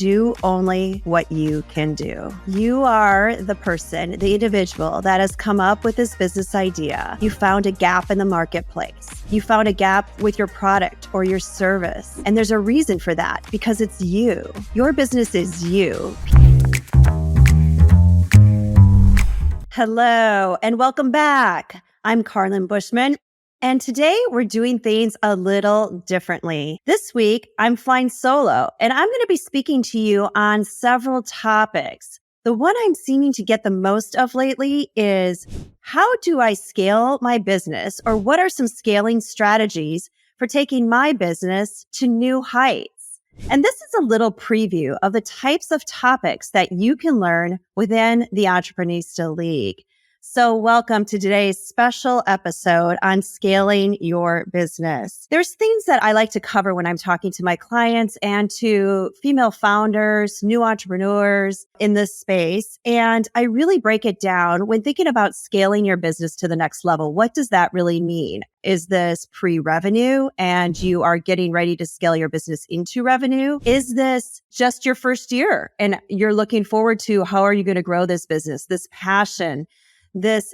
do only what you can do. You are the person, the individual that has come up with this business idea. You found a gap in the marketplace. You found a gap with your product or your service. And there's a reason for that because it's you. Your business is you. Hello and welcome back. I'm Carlin Bushman. And today we're doing things a little differently. This week, I'm flying solo and I'm going to be speaking to you on several topics. The one I'm seeming to get the most of lately is how do I scale my business, or what are some scaling strategies for taking my business to new heights? And this is a little preview of the types of topics that you can learn within the Entreprenista League. So welcome to today's special episode on scaling your business. There's things that I like to cover when I'm talking to my clients and to female founders, new entrepreneurs in this space. And I really break it down when thinking about scaling your business to the next level. What does that really mean? Is this pre-revenue and you are getting ready to scale your business into revenue? Is this just your first year and you're looking forward to how are you going to grow this business, this passion, this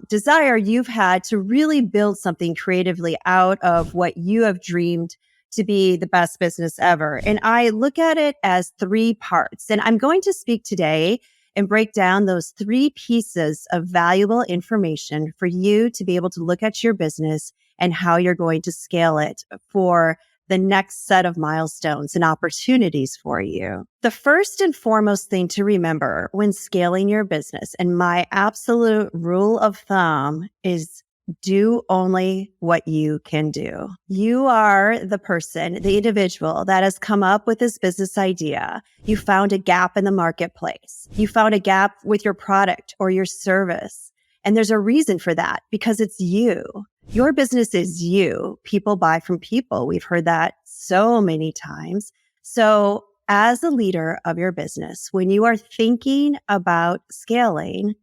desire you've had to really build something creatively out of what you have dreamed to be the best business ever? And I look at it as three parts. And I'm going to speak today and break down those three pieces of valuable information for you to be able to look at your business and how you're going to scale it for the next set of milestones and opportunities for you. The first and foremost thing to remember when scaling your business, and my absolute rule of thumb, is do only what you can do. You are the person, the individual that has come up with this business idea. You found a gap in the marketplace. You found a gap with your product or your service. And there's a reason for that because it's you. Your business is you. People buy from people. We've heard that so many times. So as a leader of your business, when you are thinking about scaling,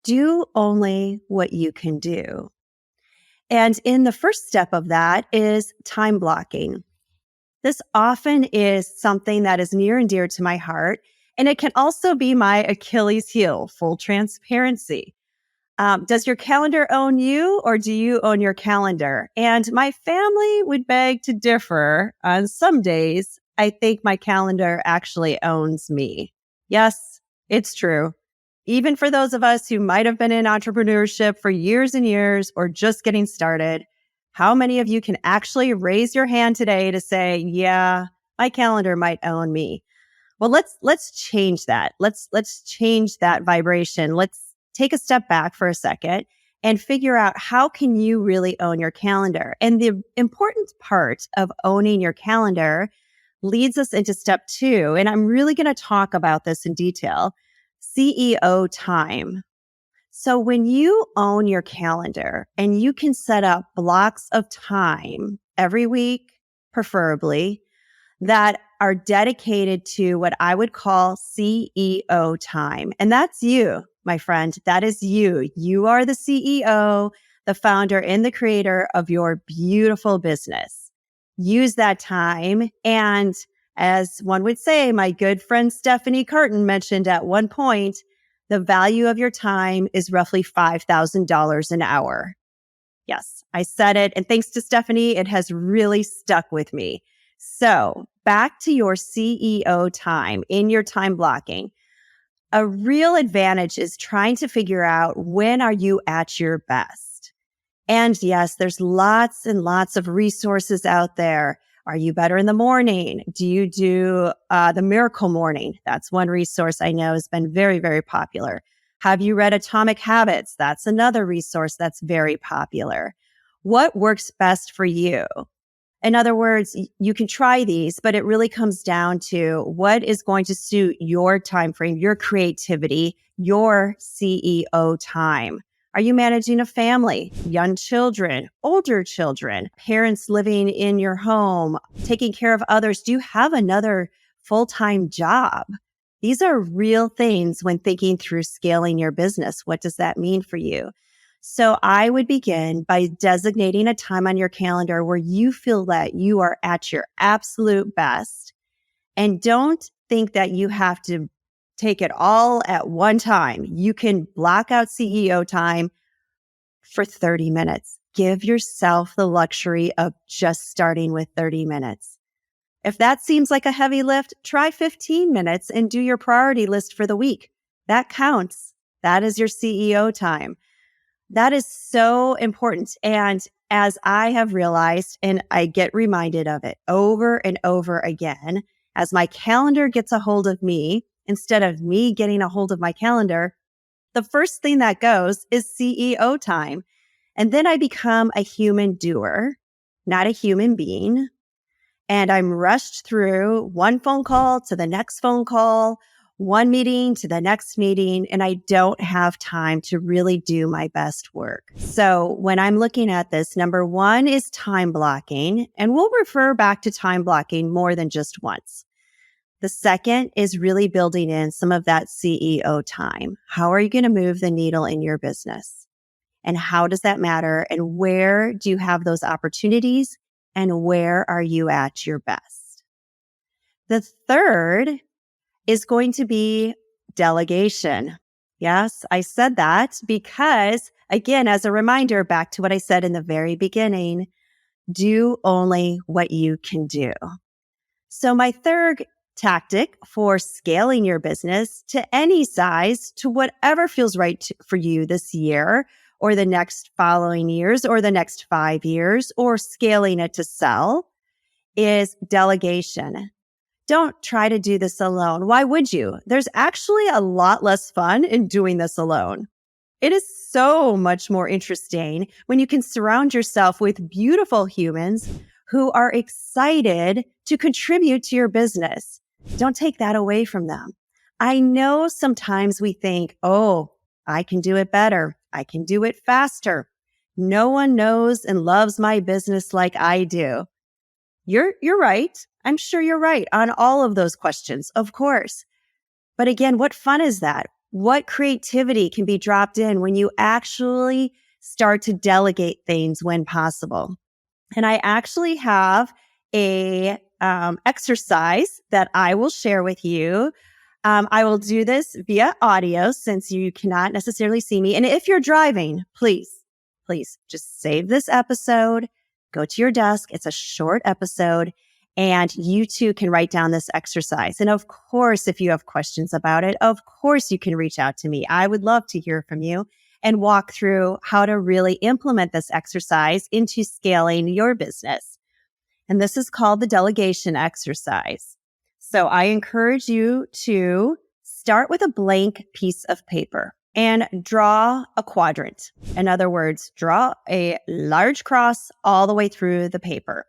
do only what you can do. And in the first step of that is time blocking. This often is something that is near and dear to my heart. And it can also be my Achilles heel, full transparency. Does your calendar own you or do you own your calendar? And my family would beg to differ. On some days, I think my calendar actually owns me. Yes, it's true. Even for those of us who might have been in entrepreneurship for years and years or just getting started, how many of you can actually raise your hand today to say, yeah, my calendar might own me? Well, let's change that. Let's change that vibration. Let's take a step back for a second and figure out how can you really own your calendar. And the important part of owning your calendar leads us into step 2. And I'm really going to talk about this in detail. CEO time. So when you own your calendar and you can set up blocks of time every week, preferably, that are dedicated to what I would call CEO time. And that's you, my friend. That is you. You are the CEO, the founder, and the creator of your beautiful business. Use that time. And as one would say, my good friend Stephanie Carton mentioned at one point, the value of your time is roughly $5,000 an hour. Yes, I said it. And thanks to Stephanie, it has really stuck with me. So back to your CEO time in your time blocking. A real advantage is trying to figure out when are you at your best. And yes, there's lots and lots of resources out there. Are you better in the morning? Do you do the miracle morning? That's one resource I know has been very, very popular. Have you read Atomic Habits? That's another resource that's very popular. What works best for you? In other words, you can try these, but it really comes down to what is going to suit your time frame, your creativity, your CEO time. Are you managing a family, young children, older children, parents living in your home, taking care of others? Do you have another full-time job? These are real things when thinking through scaling your business. What does that mean for you? So I would begin by designating a time on your calendar where you feel that you are at your absolute best And don't think that you have to take it all at one time. You can block out CEO time for 30 minutes. Give yourself the luxury of just starting with 30 minutes. If that seems like a heavy lift, try 15 minutes and do your priority list for the week. That counts. That is your CEO time. That is so important. And as I have realized, and I get reminded of it over and over again, as my calendar gets a hold of me, instead of me getting a hold of my calendar, the first thing that goes is CEO time. And then I become a human doer, not a human being. And I'm rushed through one phone call to the next phone call, one meeting to the next meeting, and I don't have time to really do my best work. So when I'm looking at this, number one is time blocking, and we'll refer back to time blocking more than just once. The second is really building in some of that CEO time. How are you going to move the needle in your business? And how does that matter? And where do you have those opportunities? And where are you at your best? The third is going to be delegation. Yes, I said that because, again, as a reminder, back to what I said in the very beginning, do only what you can do. So my third tactic for scaling your business to any size, to whatever feels right for you this year, or the next following years, or the next 5 years, or scaling it to sell, is delegation. Don't try to do this alone. Why would you? There's actually a lot less fun in doing this alone. It is so much more interesting when you can surround yourself with beautiful humans who are excited to contribute to your business. Don't take that away from them. I know sometimes we think, oh, I can do it better. I can do it faster. No one knows and loves my business like I do. You're right. I'm sure you're right on all of those questions, of course. But again, what fun is that? What creativity can be dropped in when you actually start to delegate things when possible? And I actually have a exercise that I will share with you. I will do this via audio since you cannot necessarily see me. And if you're driving, please just save this episode, go to your desk. It's a short episode and you too can write down this exercise. And of course, if you have questions about it, of course you can reach out to me. I would love to hear from you and walk through how to really implement this exercise into scaling your business. And this is called the delegation exercise. So I encourage you to start with a blank piece of paper and draw a quadrant. In other words, draw a large cross all the way through the paper.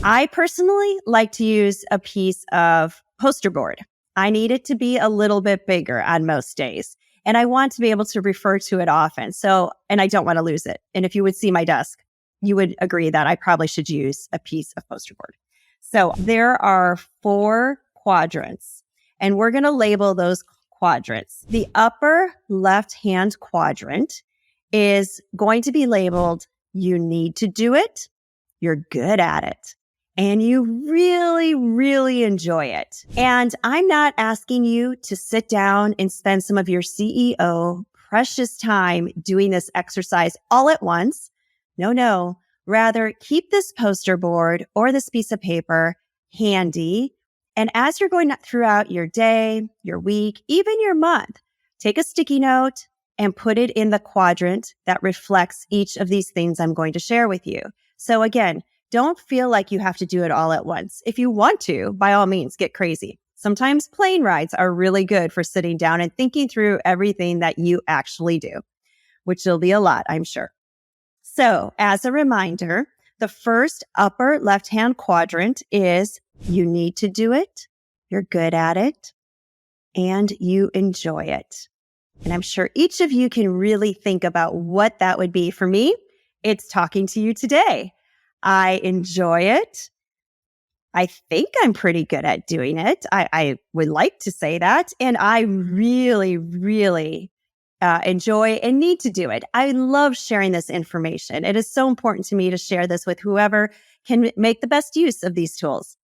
I personally like to use a piece of poster board. I need it to be a little bit bigger on most days. And I want to be able to refer to it often. And I don't want to lose it. And if you would see my desk, you would agree that I probably should use a piece of poster board. So there are 4 quadrants, and we're going to label those quadrants. The upper left-hand quadrant is going to be labeled, you need to do it, you're good at it, and you really, really enjoy it. And I'm not asking you to sit down and spend some of your CEO precious time doing this exercise all at once. No. Rather, keep this poster board or this piece of paper handy. And as you're going throughout your day, your week, even your month, take a sticky note and put it in the quadrant that reflects each of these things I'm going to share with you. So again, don't feel like you have to do it all at once. If you want to, by all means, get crazy. Sometimes plane rides are really good for sitting down and thinking through everything that you actually do, which will be a lot, I'm sure. So as a reminder, the first upper left-hand quadrant is you need to do it, you're good at it, and you enjoy it. And I'm sure each of you can really think about what that would be. For me, it's talking to you today. I enjoy it. I think I'm pretty good at doing it. I would like to say that. And I really, really enjoy and need to do it. I love sharing this information. It is so important to me to share this with whoever can make the best use of these tools.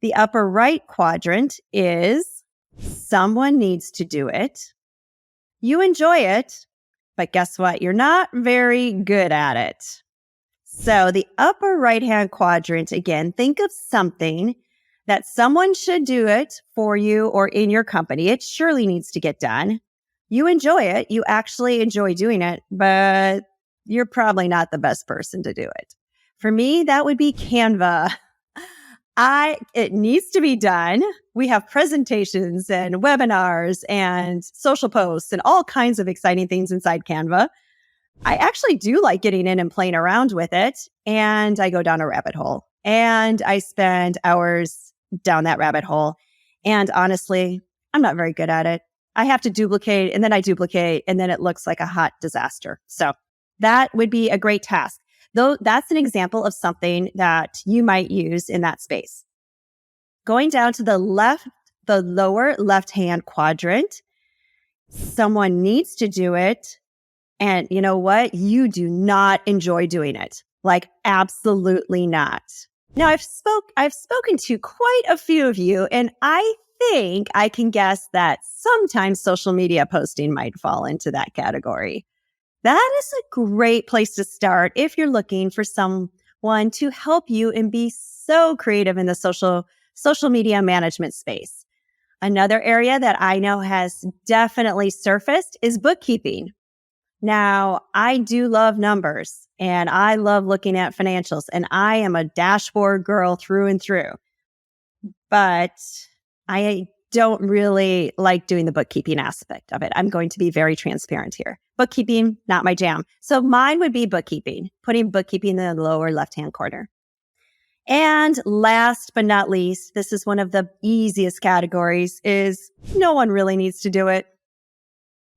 The upper right quadrant is someone needs to do it. You enjoy it, but guess what? You're not very good at it. So the upper right-hand quadrant, again, think of something that someone should do it for you or in your company. It surely needs to get done. You enjoy it. You actually enjoy doing it, but you're probably not the best person to do it. For me, that would be Canva. It needs to be done. We have presentations and webinars and social posts and all kinds of exciting things inside Canva. I actually do like getting in and playing around with it, and I go down a rabbit hole and I spend hours down that rabbit hole. And honestly, I'm not very good at it. I have to duplicate and then I duplicate and then it looks like a hot disaster. So that would be a great task. Though that's an example of something that you might use in that space. Going down to the lower left-hand quadrant, someone needs to do it. And you know what? You do not enjoy doing it. Like, absolutely not. Now, I've spoken to quite a few of you, and I think I can guess that sometimes social media posting might fall into that category. That is a great place to start if you're looking for someone to help you and be so creative in the social media management space. Another area that I know has definitely surfaced is bookkeeping. Now, I do love numbers and I love looking at financials and I am a dashboard girl through and through, but I don't really like doing the bookkeeping aspect of it. I'm going to be very transparent here. Bookkeeping, not my jam. So mine would be bookkeeping, putting bookkeeping in the lower left-hand corner. And last but not least, this is one of the easiest categories, is no one really needs to do it.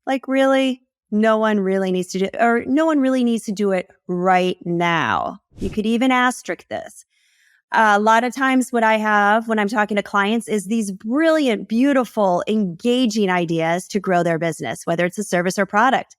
Like, really? No one really needs to do it, or no one really needs to do it right now. You could even asterisk this. A lot of times what I have when I'm talking to clients is these brilliant, beautiful, engaging ideas to grow their business, whether it's a service or product.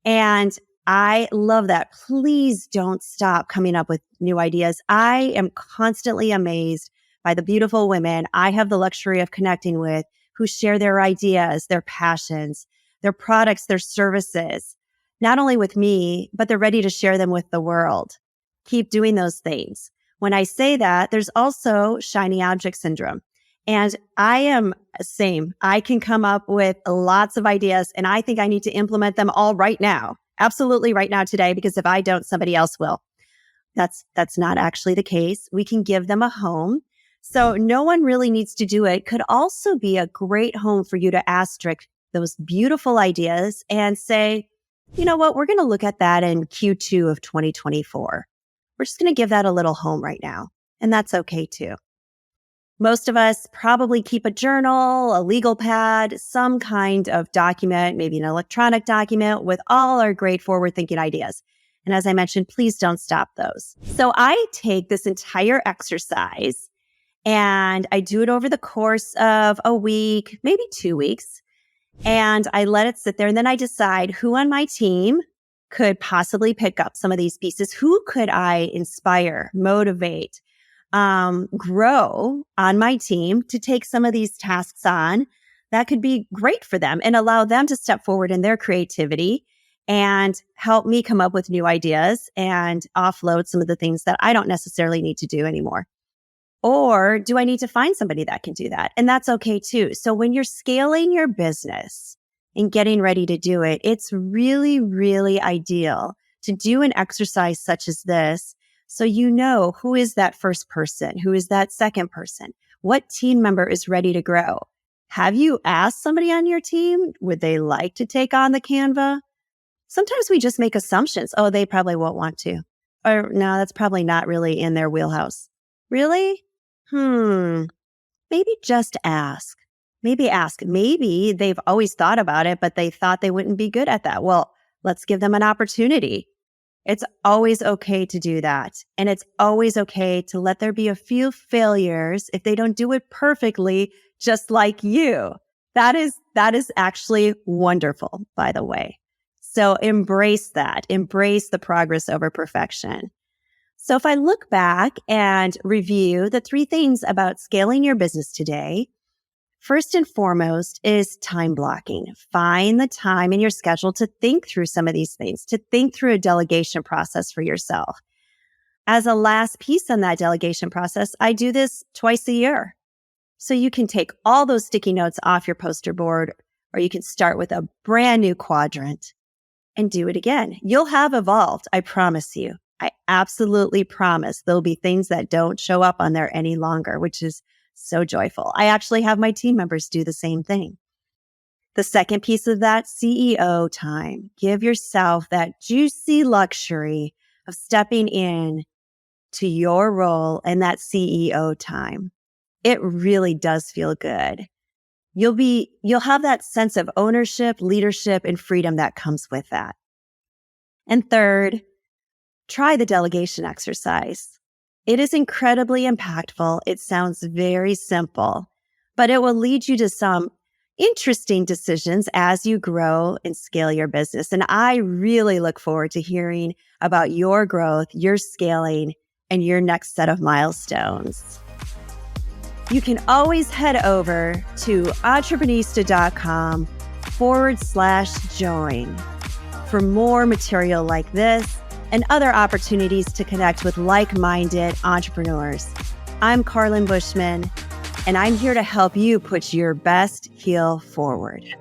And I love that. Please don't stop coming up with new ideas. I am constantly amazed by the beautiful women I have the luxury of connecting with who share their ideas, their passions, their products, their services, not only with me, but they're ready to share them with the world. Keep doing those things. When I say that, there's also shiny object syndrome. And I am the same. I can come up with lots of ideas and I think I need to implement them all right now. Absolutely right now today, because if I don't, somebody else will. That's not actually the case. We can give them a home. So no one really needs to do it. Could also be a great home for you to asterisk those beautiful ideas and say, you know what, we're going to look at that in Q2 of 2024. We're just going to give that a little home right now. And that's okay too. Most of us probably keep a journal, a legal pad, some kind of document, maybe an electronic document with all our great forward-thinking ideas. And as I mentioned, please don't stop those. So I take this entire exercise and I do it over the course of a week, maybe 2 weeks. And I let it sit there. And then I decide who on my team could possibly pick up some of these pieces. Who could I inspire, motivate, grow on my team to take some of these tasks on that could be great for them and allow them to step forward in their creativity and help me come up with new ideas and offload some of the things that I don't necessarily need to do anymore. Or do I need to find somebody that can do that? And that's okay too. So when you're scaling your business and getting ready to do it, it's really, really ideal to do an exercise such as this. So you know, who is that first person? Who is that second person? What team member is ready to grow? Have you asked somebody on your team, would they like to take on the Canva? Sometimes we just make assumptions. Oh, they probably won't want to. Or no, that's probably not really in their wheelhouse. Really? Maybe just ask. Maybe ask. Maybe they've always thought about it, but they thought they wouldn't be good at that. Well, let's give them an opportunity. It's always okay to do that. And it's always okay to let there be a few failures if they don't do it perfectly, just like you. That is actually wonderful, by the way. So embrace that. Embrace the progress over perfection. So if I look back and review the 3 things about scaling your business today, first and foremost is time blocking. Find the time in your schedule to think through some of these things, to think through a delegation process for yourself. As a last piece on that delegation process, I do this twice a year. So you can take all those sticky notes off your poster board, or you can start with a brand new quadrant and do it again. You'll have evolved, I promise you. I absolutely promise there'll be things that don't show up on there any longer, which is so joyful. I actually have my team members do the same thing. The second piece of that, CEO time. Give yourself that juicy luxury of stepping in to your role in that CEO time. It really does feel good. You'll have that sense of ownership, leadership, and freedom that comes with that. And third, try the delegation exercise. It is incredibly impactful. It sounds very simple, but it will lead you to some interesting decisions as you grow and scale your business. And I really look forward to hearing about your growth, your scaling, and your next set of milestones. You can always head over to entreprenista.com/join for more material like this and other opportunities to connect with like-minded entrepreneurs. I'm Carlin Bushman, and I'm here to help you put your best heel forward.